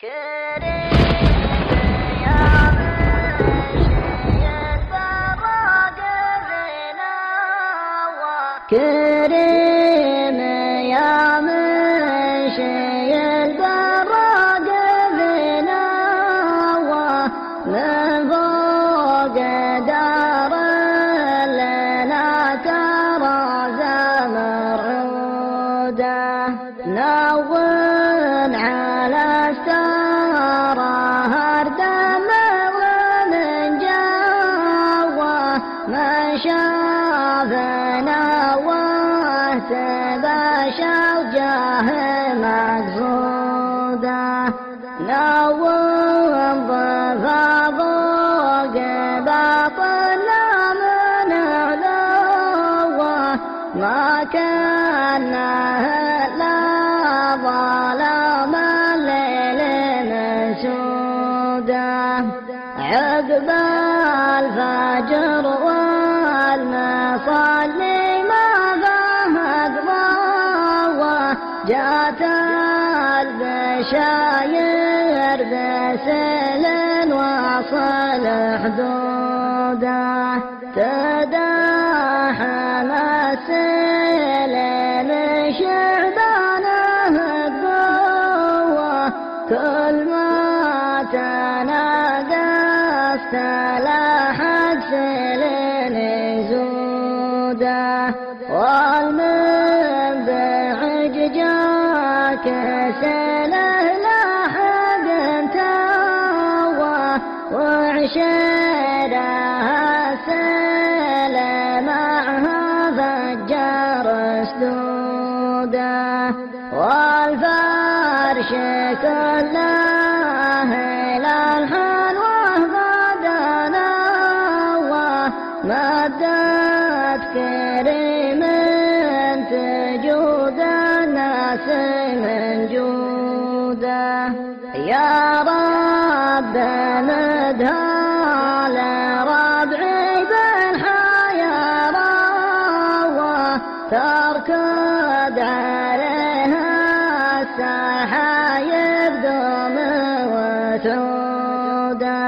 كريم يا منشي البراق بنوى من فوق دار لنا ترى زمرعوده نون على ستاره هردمر من جوه ما شافنا تباشى وجاه مقصوده نوم ضفا فوق باطنا من علوه ما كنا لا ظلام الليل منسوده عقب الفجر والمصلي جات البشاير بسل واصل حدوده تداحم السلم شعبانه القوة كل ما تناقصت لاحق سلم زوده جاك سله لاحق انتوى وعشيرها سله معها فجر اسدوده والفرش كله للحلوه بدنا ومدت كريم تجود الناس من جوده يا رب مدها لربعي بالحياة تركض عليها السحايب دوم وتعوده